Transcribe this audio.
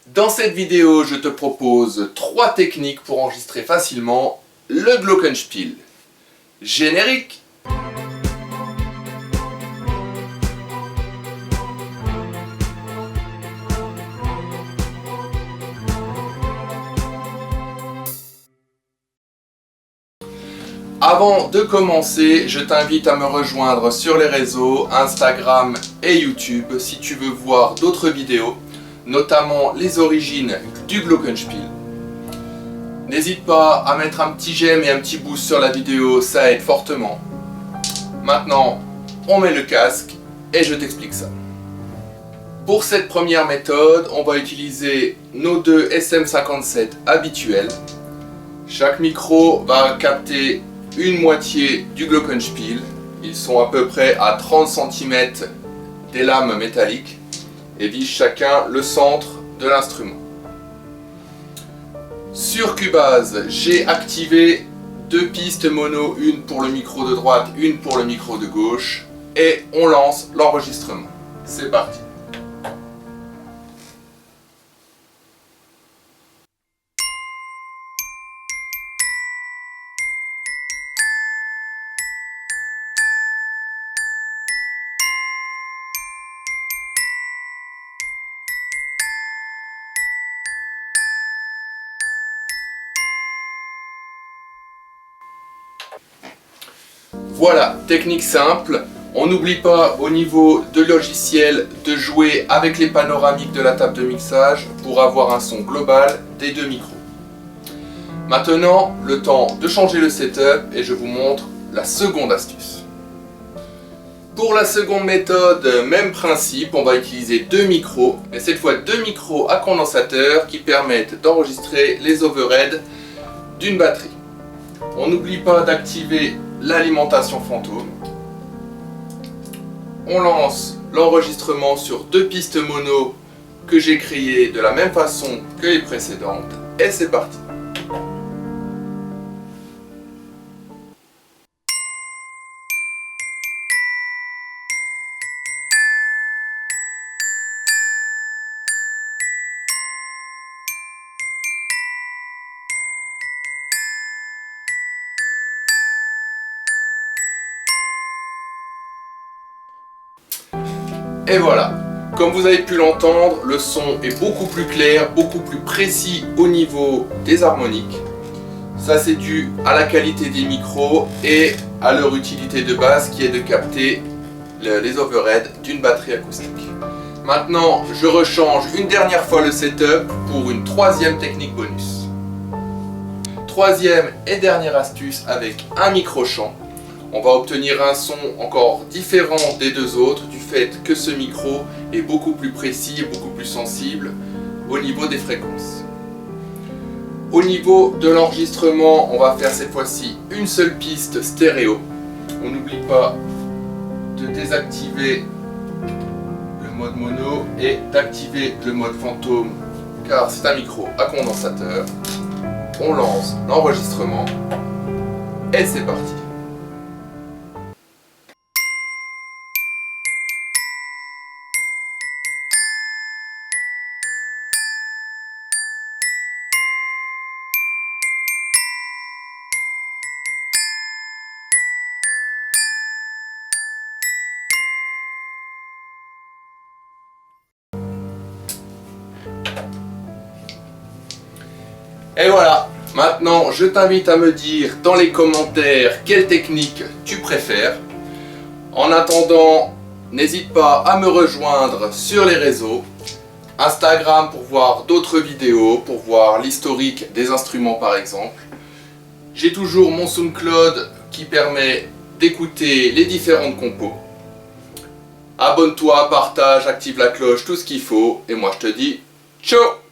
Dans cette vidéo, je te propose 3 techniques pour enregistrer facilement le Glockenspiel. Générique. Avant de commencer, je t'invite à me rejoindre sur les réseaux Instagram et YouTube si tu veux voir d'autres vidéos, notamment les origines du Glockenspiel. N'hésite pas à mettre un petit j'aime et un petit boost sur la vidéo, ça aide fortement. Maintenant, on met le casque et je t'explique ça. Pour cette première méthode, on va utiliser nos deux SM57 habituels. Chaque micro va capter une moitié du Glockenspiel. Ils sont à peu près à 30 cm des lames métalliques et visent chacun le centre de l'instrument. Sur Cubase, j'ai activé 2 pistes mono, une pour le micro de droite, une pour le micro de gauche, et on lance l'enregistrement. C'est parti. Voilà, technique simple. On n'oublie pas au niveau de logiciel de jouer avec les panoramiques de la table de mixage pour avoir un son global des 2 micros. Maintenant, le temps de changer le setup et je vous montre la seconde astuce. Pour la seconde méthode, même principe, on va utiliser 2 micros, mais cette fois 2 micros à condensateur qui permettent d'enregistrer les overheads d'une batterie. On n'oublie pas d'activer l'alimentation fantôme. On lance l'enregistrement sur 2 pistes mono que j'ai créées de la même façon que les précédentes et c'est parti. Et voilà, comme vous avez pu l'entendre, le son est beaucoup plus clair, beaucoup plus précis au niveau des harmoniques. Ça c'est dû à la qualité des micros et à leur utilité de base qui est de capter les overheads d'une batterie acoustique. Maintenant, je rechange une dernière fois le setup pour une 3e technique bonus. 3e et dernière astuce avec un micro-chant. On va obtenir un son encore différent des 2 autres du fait que ce micro est beaucoup plus précis et beaucoup plus sensible au niveau des fréquences. Au niveau de l'enregistrement, on va faire cette fois-ci une seule piste stéréo. On n'oublie pas de désactiver le mode mono et d'activer le mode fantôme car c'est un micro à condensateur. On lance l'enregistrement et c'est parti. Et voilà, maintenant je t'invite à me dire dans les commentaires quelle technique tu préfères. En attendant, n'hésite pas à me rejoindre sur les réseaux. Instagram pour voir d'autres vidéos, pour voir l'historique des instruments par exemple. J'ai toujours mon SoundCloud qui permet d'écouter les différentes compos. Abonne-toi, partage, active la cloche, tout ce qu'il faut. Et moi je te dis ciao!